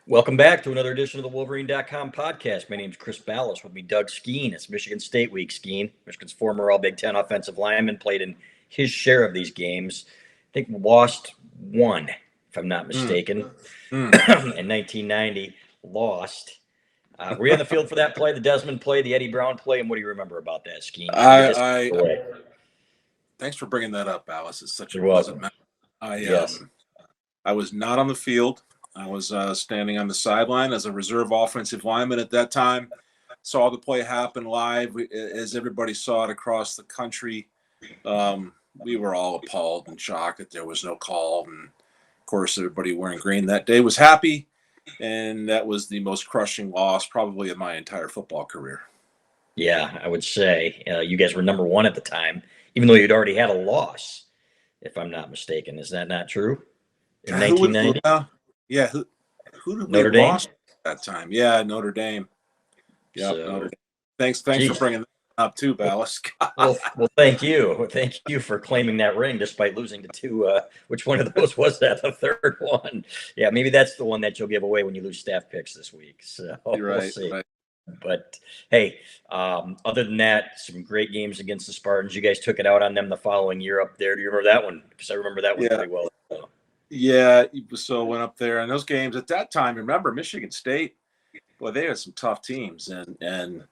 Welcome back to another edition of the Wolverine.com podcast. My name's Chris Balas. With me, Doug Skene. It's Michigan State week. Skene, Michigan's former All Big Ten offensive lineman, played in his share of these games. I think lost one, if I'm not mistaken, in 1990. Lost. Were you on the field for that play, the Desmond play, the Eddie Brown play, and what do you remember about that, Skene? Thanks for bringing that up, Alice. It's such a You're pleasant welcome. memory. Yes. I was not on the field. I was standing on the sideline as a reserve offensive lineman at that time. Saw the play happen live as everybody saw it across the country. We were all appalled and shocked that there was no call. And of course, everybody wearing green that day was happy. And that was the most crushing loss probably of my entire football career. Yeah, I would say you guys were number one at the time, even though you'd already had a loss, if I'm not mistaken. Is that not true? In 1990? Who did Notre we Dame? lost at that time? Yeah, Notre Dame. Yeah, So, Notre Dame. Thanks for bringing that up too, Balas. well, thank you. Thank you for claiming that ring despite losing to two. Which one of those was that? The third one. Yeah, maybe that's the one that you'll give away when you lose staff picks this week. So You're right, we'll see. right. But hey, other than that, some great games against the Spartans. You guys took it out on them the following year up there. Do you remember that one? Because I remember that one pretty well. Yeah, so went up there, and those games at that time. Remember, Michigan State, boy, they had some tough teams and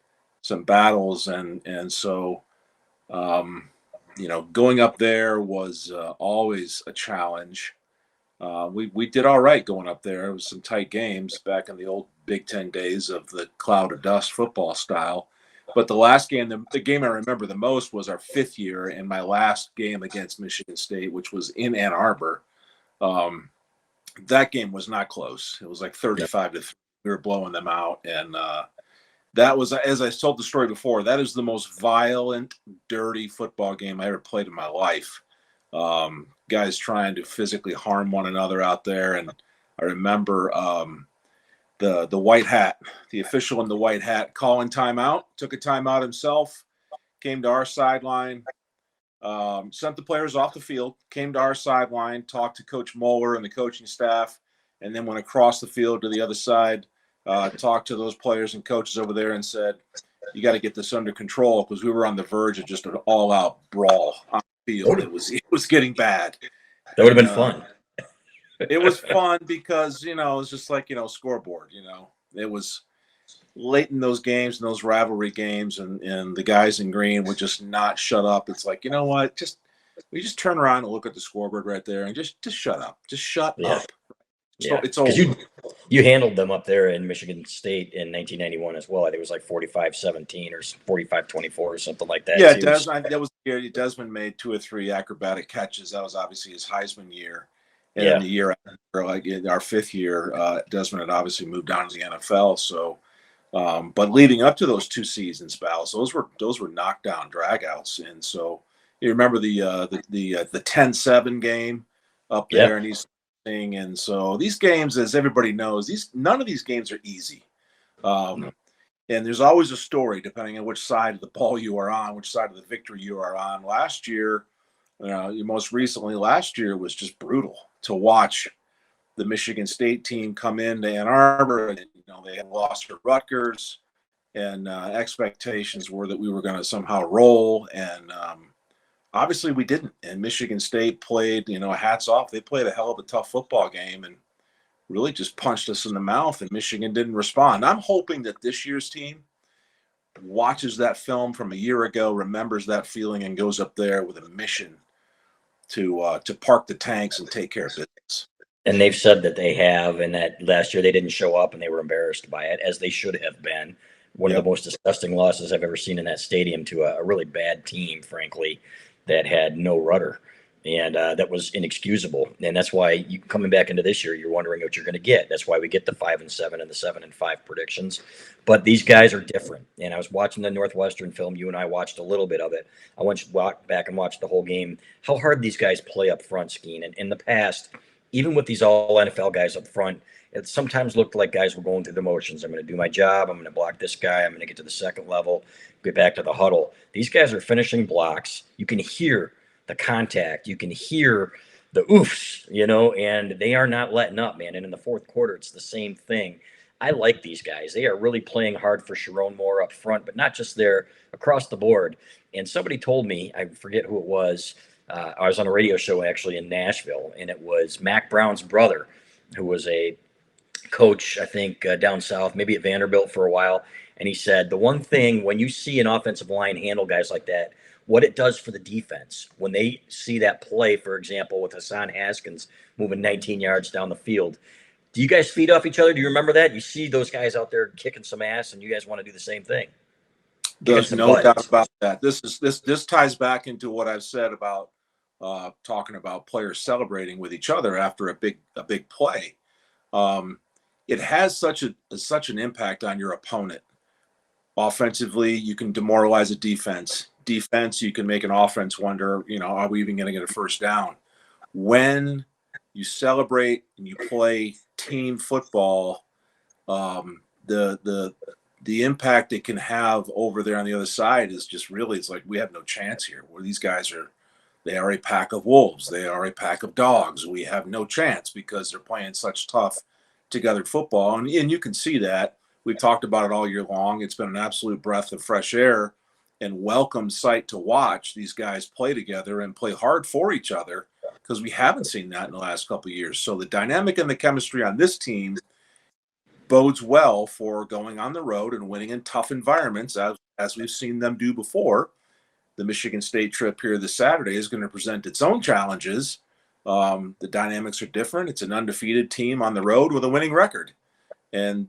some battles, and so going up there was always a challenge. We did all right going up there. It was some tight games back in the old Big Ten days of the cloud of dust football style. But the last game, the game I remember the most was our fifth year and my last game against Michigan State, which was in Ann Arbor. That game was not close. It was like 35-3. We were blowing them out. And that was, as I told the story before, that is the most violent, dirty football game I ever played in my life. Guys trying to physically harm one another out there. And I remember the white hat, the official in the white hat calling timeout, took a timeout himself, came to our sideline, sent the players off the field, came to our sideline, talked to Coach Moeller and the coaching staff, and then went across the field to the other side, talked to those players and coaches over there and said, you got to get this under control, because we were on the verge of just an all-out brawl on the field. It was getting bad. That would have been fun. It was fun because, it was just like, scoreboard, it was late in those games and those rivalry games, and the guys in green would just not shut up. It's like, you know what, we just turn around and look at the scoreboard right there and just shut up. Just shut up. Yeah. It's over. You handled them up there in Michigan State in 1991 as well. I think it was like 45-17 or 45-24 or something like that. Yeah, that was the year Desmond made 2 or 3 acrobatic catches. That was obviously his Heisman year. And then the year after, like in our fifth year, Desmond had obviously moved down to the NFL. So, but leading up to those 2 seasons, Balas, those were knockdown dragouts. And so you remember the 10-7 game up there, and he's saying, and so these games, as everybody knows, none of these games are easy. And there's always a story depending on which side of the ball you are on, which side of the victory you are on. Last year, most recently last year was just brutal to watch the Michigan State team come into Ann Arbor, and they had lost to Rutgers, and expectations were that we were going to somehow roll, and obviously we didn't. And Michigan State played, hats off. They played a hell of a tough football game and really just punched us in the mouth, and Michigan didn't respond. I'm hoping that this year's team watches that film from a year ago, remembers that feeling, and goes up there with a mission to park the tanks and take care of business. And they've said that they have, and that last year they didn't show up and they were embarrassed by it, as they should have been. One of the most disgusting losses I've ever seen in that stadium to a really bad team, frankly, that had no rudder. And that was inexcusable. And that's why you coming back into this year, you're wondering what you're going to get. That's why we get the 5-7 and the 7-5 predictions. But these guys are different. And I was watching the Northwestern film. You and I watched a little bit of it. I want you to walk back and watch the whole game. How hard these guys play up front, Skene. And in the past, even with these all NFL guys up front, it sometimes looked like guys were going through the motions. I'm going to do my job. I'm going to block this guy. I'm going to get to the second level, get back to the huddle. These guys are finishing blocks. You can hear the contact. You can hear the oofs, and they are not letting up, man. And in the fourth quarter, it's the same thing. I like these guys. They are really playing hard for Sharon Moore up front, but not just there, across the board. And somebody told me, I forget who it was. I was on a radio show actually in Nashville, and it was Mac Brown's brother, who was a coach, I think, down south, maybe at Vanderbilt for a while. And he said the one thing when you see an offensive line handle guys like that, what it does for the defense when they see that play, for example, with Hassan Haskins moving 19 yards down the field. Do you guys feed off each other? Do you remember that? You see those guys out there kicking some ass, and you guys want to do the same thing. There's no doubt about that. This ties back into what I've said about talking about players celebrating with each other after a big play. It has such an impact on your opponent. Offensively, you can demoralize a defense. Defense, you can make an offense wonder, are we even going to get a first down? When you celebrate and you play team football, the impact it can have over there on the other side is just really, it's like we have no chance here. Where these guys they are a pack of wolves. They are a pack of dogs. We have no chance because they're playing such tough together football. And you can see that. We've talked about it all year long. It's been an absolute breath of fresh air and welcome sight to watch these guys play together and play hard for each other, because we haven't seen that in the last couple of years. So the dynamic and the chemistry on this team bodes well for going on the road and winning in tough environments, as we've seen them do before. The Michigan State trip here this Saturday is going to present its own challenges. The dynamics are different. It's an undefeated team on the road with a winning record, and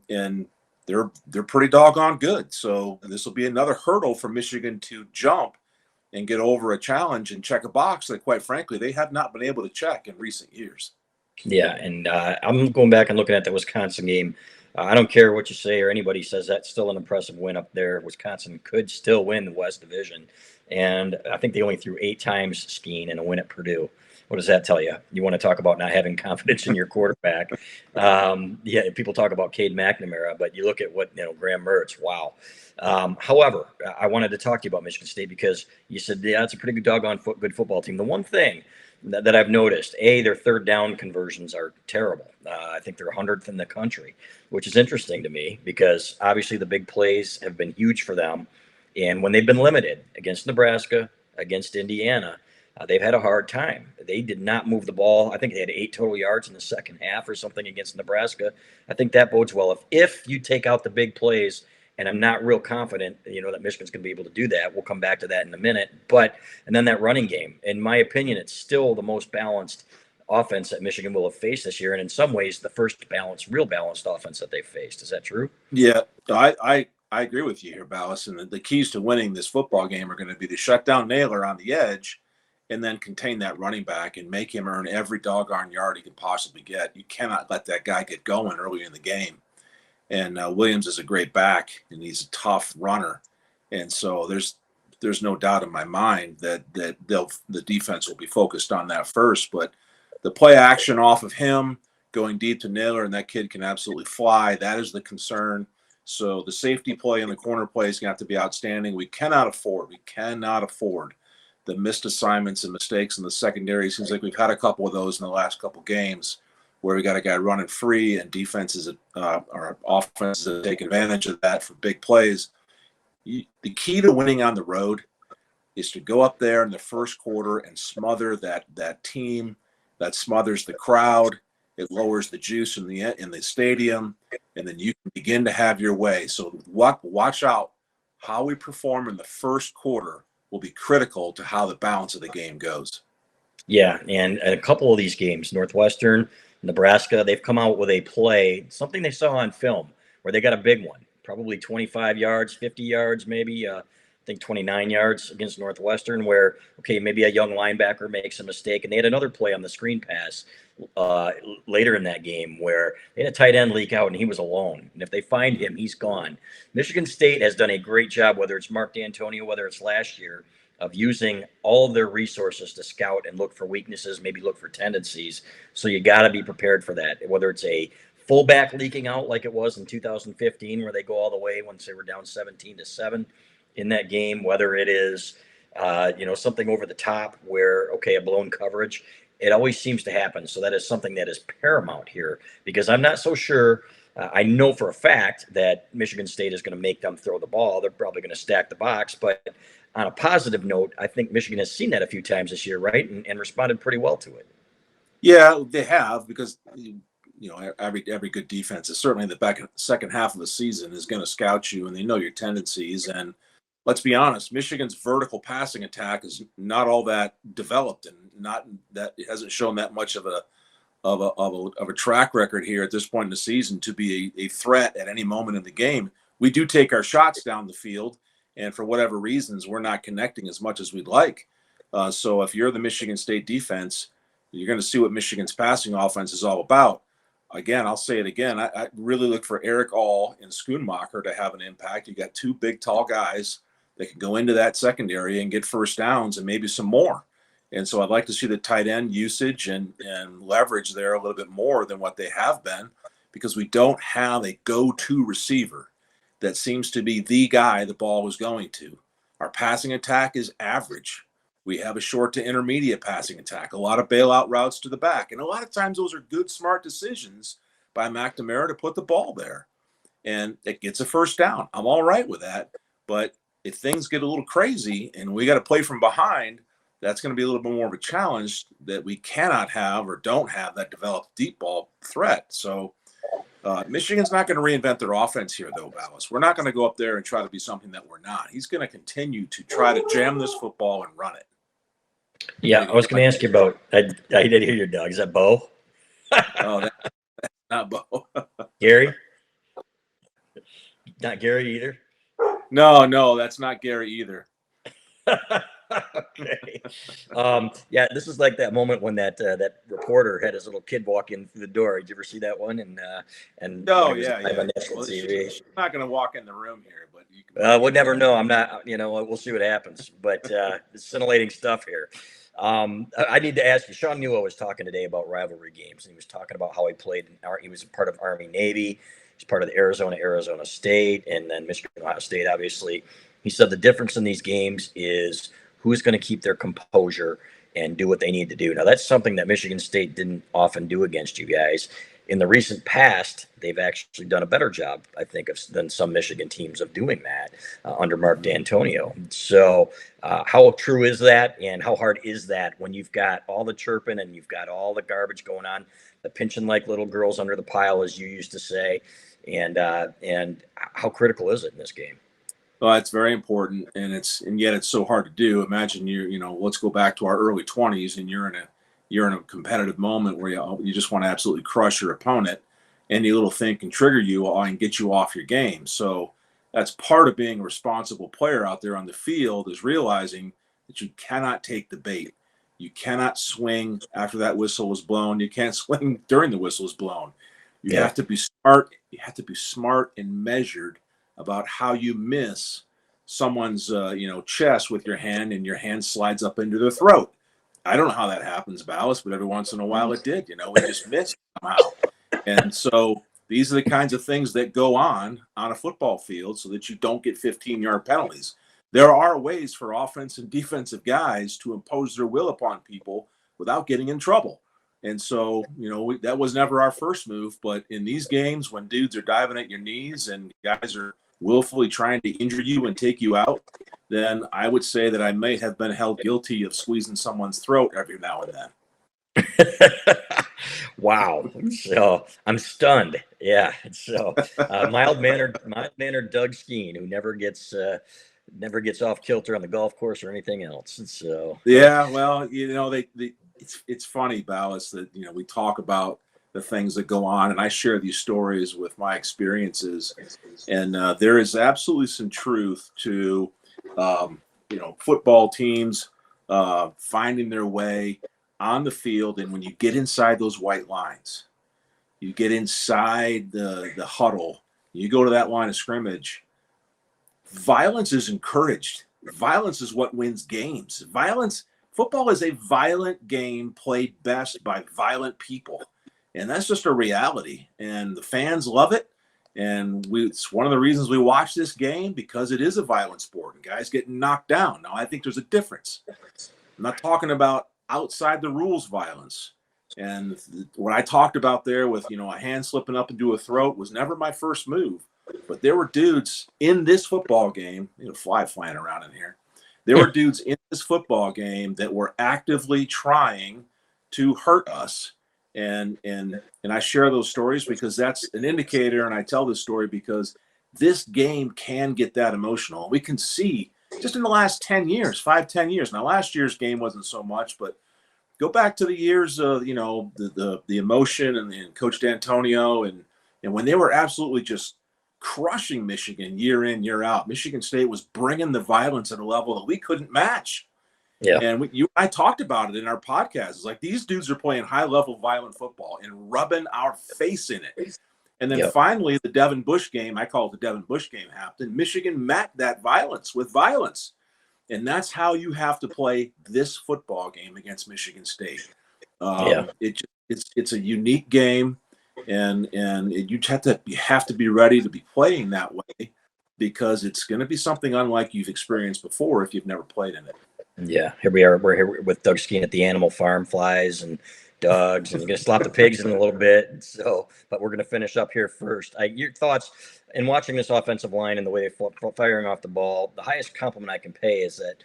they're pretty doggone good. So this will be another hurdle for Michigan to jump and get over a challenge and check a box that, quite frankly, they have not been able to check in recent years. Yeah, and I'm going back and looking at the Wisconsin game. I don't care what you say or anybody says, that's still an impressive win up there. Wisconsin could still win the West Division. And I think they only threw 8 times, Skene, in a win at Purdue. What does that tell you? You want to talk about not having confidence in your quarterback. Yeah, people talk about Cade McNamara, but you look at what, Graham Mertz, wow. However, I wanted to talk to you about Michigan State because you said, yeah, it's a pretty good doggone good football team. The one thing that I've noticed, their third down conversions are terrible. I think they're 100th in the country, which is interesting to me because obviously the big plays have been huge for them. And when they've been limited against Nebraska, against Indiana, they've had a hard time. They did not move the ball. I think they had 8 total yards in the second half or something against Nebraska. I think that bodes well. If you take out the big plays, and I'm not real confident, that Michigan's going to be able to do that. We'll come back to that in a minute. And then that running game, in my opinion, it's still the most balanced offense that Michigan will have faced this year. And in some ways, the first real balanced offense that they've faced. Is that true? Yeah, I agree with you here, Balas. And the keys to winning this football game are going to be to shut down Naylor on the edge and then contain that running back and make him earn every doggone yard he can possibly get. You cannot let that guy get going early in the game. And Williams is a great back, and he's a tough runner. And so there's no doubt in my mind that the defense will be focused on that first. But the play action off of him, going deep to Naylor, and that kid can absolutely fly. That is the concern. So the safety play and the corner play is going to have to be outstanding. We cannot afford the missed assignments and mistakes in the secondary. Seems like we've had a couple of those in the last couple games, where we got a guy running free and defenses or offenses take advantage of that for big plays. The key to winning on the road is to go up there in the first quarter and smother that team that smothers the crowd. It lowers the juice in the stadium, and then you can begin to have your way. So watch out. How we perform in the first quarter will be critical to how the balance of the game goes. Yeah, and a couple of these games, Northwestern, Nebraska, they've come out with a play, something they saw on film, where they got a big one, probably 25 yards, 50 yards, maybe. I think 29 yards against Northwestern, where, okay, maybe a young linebacker makes a mistake. And they had another play on the screen pass later in that game where they had a tight end leak out and he was alone. And if they find him, he's gone. Michigan State has done a great job, whether it's Mark D'Antonio, whether it's last year, of using all of their resources to scout and look for weaknesses, maybe look for tendencies. So you got to be prepared for that, whether it's a fullback leaking out like it was in 2015, where they go all the way once they were down 17-7 in that game, whether it is, something over the top where, okay, a blown coverage. It always seems to happen. So that is something that is paramount here because I'm not so sure. I know for a fact that Michigan State is going to make them throw the ball. They're probably going to stack the box. But on a positive note, I think Michigan has seen that a few times this year, right? And responded pretty well to it. Yeah, they have because every good second half of the season is going to scout you, and they know your tendencies. And let's be honest, Michigan's vertical passing attack is not all that developed, and not that it hasn't shown that much of a track record here at this point in the season to be a threat at any moment in the game. We do take our shots down the field, and for whatever reasons, we're not connecting as much as we'd like. So if you're the Michigan State defense, you're going to see what Michigan's passing offense is all about. Again, I'll say it again. I really look for Eric All and Schoonmaker to have an impact. You got two big, tall guys that can go into that secondary and get first downs and maybe some more. And so I'd like to see the tight end usage and leverage there a little bit more than what they have been, because we don't have a go-to receiver that seems to be the guy the ball was going to. Our passing attack is average. We have a short to intermediate passing attack, a lot of bailout routes to the back. And a lot of times those are good, smart decisions by McNamara to put the ball there. And it gets a first down. I'm all right with that. But if things get a little crazy and we got to play from behind, that's going to be a little bit more of a challenge that we cannot have or don't have that developed deep ball threat. So Michigan's not going to reinvent their offense here, though, Balas. We're not going to go up there and try to be something that we're not. He's going to continue to try to jam this football and run it. Yeah, I was going to ask you about. I did hear your dog. Is that Bo? Oh, that's not Bo. Gary? Not Gary either. No, that's not Gary either. Okay. Yeah, this is like that moment when that reporter had his little kid walk in through the door. Did you ever see that one? And oh yeah. On national TV. She's not going to walk in the room here, but you can. We'll never know. I'm not. We'll see what happens. But it's scintillating stuff here. I need to ask you. Sean Newell was talking today about rivalry games, and he was talking about how he played. He was a part of Army Navy. He's part of the Arizona State, and then Michigan Ohio State, obviously. He said the difference in these games is who's going to keep their composure and do what they need to do. Now, that's something that Michigan State didn't often do against you guys. In the recent past, they've actually done a better job, I think, than some Michigan teams of doing that under Mark D'Antonio. So how true is that, and how hard is that when you've got all the chirping and you've got all the garbage going on, the pinching like little girls under the pile, as you used to say, and how critical is it in this game? Well, it's very important, and yet it's so hard to do. Imagine let's go back to our early 20s, and you're in a competitive moment where you just want to absolutely crush your opponent. Any little thing can trigger you and get you off your game. So that's part of being a responsible player out there on the field, is realizing that you cannot take the bait. You cannot swing after that whistle was blown. You can't swing during the whistle is blown. You have to be smart. You have to be smart and measured about how you miss someone's chest with your hand, and your hand slides up into their throat. I don't know how that happens, Balas, but every once in a while it did. We just missed somehow. And so these are the kinds of things that go on a football field so that you don't get 15-yard penalties. There are ways for offense and defensive guys to impose their will upon people without getting in trouble. And so, that was never our first move. But in these games, when dudes are diving at your knees and guys are willfully trying to injure you and take you out, then I would say that I may have been held guilty of squeezing someone's throat every now and then. Wow. So I'm stunned. Yeah. So mild mannered Doug Skene, who never gets off kilter on the golf course or anything else. So yeah, well, it's funny, Balas, that we talk about the things that go on, and I share these stories with my experiences, and there is absolutely some truth to football teams finding their way on the field. And when you get inside those white lines, you get inside the huddle, you go to that line of scrimmage, violence is encouraged. Violence is what wins games. Football is a violent game played best by violent people. And that's just a reality. And the fans love it. And it's one of the reasons we watch this game, because it is a violent sport and guys getting knocked down. Now, I think there's a difference. I'm not talking about outside the rules violence. And what I talked about there with, a hand slipping up into a throat was never my first move. But there were dudes in this football game, fly flying around in here. There were dudes in this football game that were actively trying to hurt us. And I share those stories because that's an indicator. And I tell this story because this game can get that emotional. We can see just in the last 10 years, 5-10 years. Now, last year's game wasn't so much, but go back to the years of, the emotion and Coach D'Antonio and when they were absolutely just crushing Michigan year in, year out. Michigan State was bringing the violence at a level that we couldn't match. Yeah. And I talked about it in our podcast. It's like these dudes are playing high-level violent football and rubbing our face in it. And then finally, the Devin Bush game, I call it the Devin Bush game, happened. Michigan met that violence with violence. And that's how you have to play this football game against Michigan State. It's a unique game, and you have to be ready to be playing that way because it's going to be something unlike you've experienced before if you've never played in it. Yeah, here we are. We're here with Doug Skene at the Animal Farm, flies and dogs, and you're going to slap the pigs in a little bit. So, but we're going to finish up here first. Your thoughts in watching this offensive line and the way they're firing off the ball. The highest compliment I can pay is that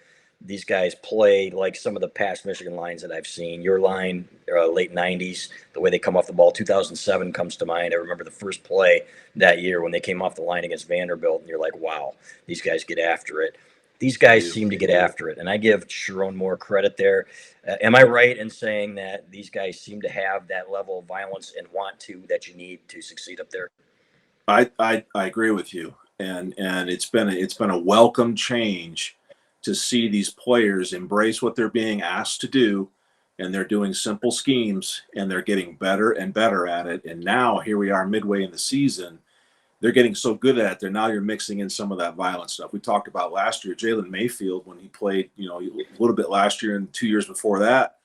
these guys play like some of the past Michigan lines that I've seen. Your line, late 90s, the way they come off the ball, 2007 comes to mind. I remember the first play that year when they came off the line against Vanderbilt, and you're like, wow, these guys get after it. These guys seem to get after it, and I give Sharon more credit there. Am I right in saying that these guys seem to have that level of violence and want to that you need to succeed up there? I agree with you, and it's been a welcome change to see these players embrace what they're being asked to do, and they're doing simple schemes, and they're getting better and better at it. And now here we are midway in the season. They're getting so good at it. Now you're mixing in some of that violent stuff. We talked about last year, Jalen Mayfield, when he played, a little bit last year and 2 years before that,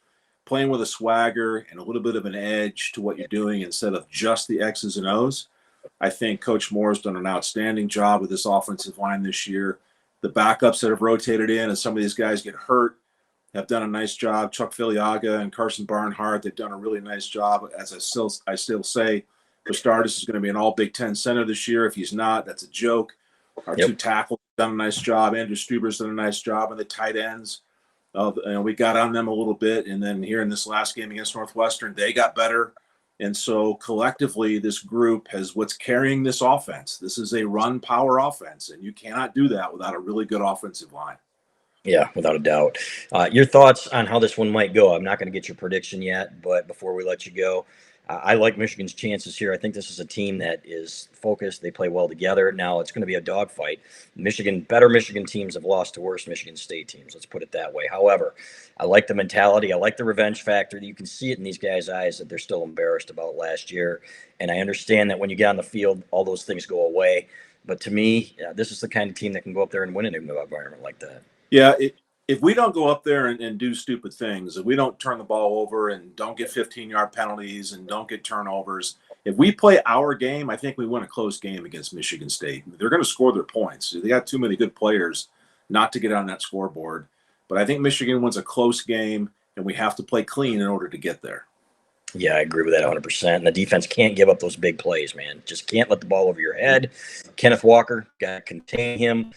playing with a swagger and a little bit of an edge to what you're doing instead of just the X's and O's. I think Coach Moore's done an outstanding job with this offensive line this year. The backups that have rotated in and some of these guys get hurt have done a nice job. Chuck Filiaga and Carson Barnhart, they've done a really nice job. As I still say, Bastardis is going to be an all Big Ten center this year. If he's not, that's a joke. Our two tackles have done a nice job. Andrew Stuber's done a nice job on the tight ends. We got on them a little bit. And then here in this last game against Northwestern, they got better. And so collectively, this group has what's carrying this offense. This is a run power offense, and you cannot do that without a really good offensive line. Yeah, without a doubt. Your thoughts on how this one might go? I'm not going to get your prediction yet, but before we let you go, I like Michigan's chances here. I think this is a team that is focused. They play well together. Now it's going to be a dogfight. Better Michigan teams have lost to worse Michigan State teams. Let's put it that way. However, I like the mentality. I like the revenge factor. You can see it in these guys' eyes that they're still embarrassed about last year. And I understand that when you get on the field, all those things go away. But to me, this is the kind of team that can go up there and win in an environment like that. Yeah, if we don't go up there and do stupid things, if we don't turn the ball over and don't get 15-yard penalties and don't get turnovers, if we play our game, I think we win a close game against Michigan State. They're going to score their points. They got too many good players not to get on that scoreboard. But I think Michigan wins a close game, and we have to play clean in order to get there. Yeah, I agree with that 100%. And the defense can't give up those big plays, man. Just can't let the ball over your head. Kenneth Walker, got to contain him.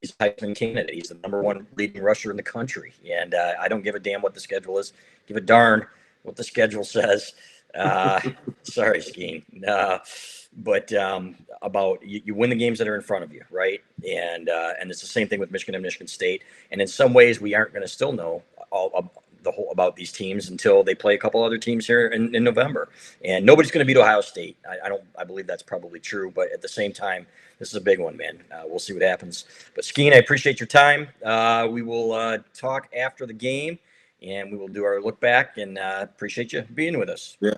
He's a Heisman candidate. He's the number one leading rusher in the country. And I don't give a damn what the schedule is. Give a darn what the schedule says. Sorry, Skene. But about you win the games that are in front of you, right? And it's the same thing with Michigan and Michigan State. And in some ways, we aren't going to still know about these teams until they play a couple other teams here in November. And nobody's going to beat Ohio State. I believe that's probably true. But at the same time, this is a big one, man. We'll see what happens. But Skene, I appreciate your time. We will talk after the game, and we will do our look back. And appreciate you being with us. Yeah,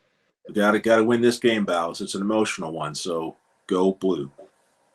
we got to win this game, Balas. It's an emotional one. So go blue.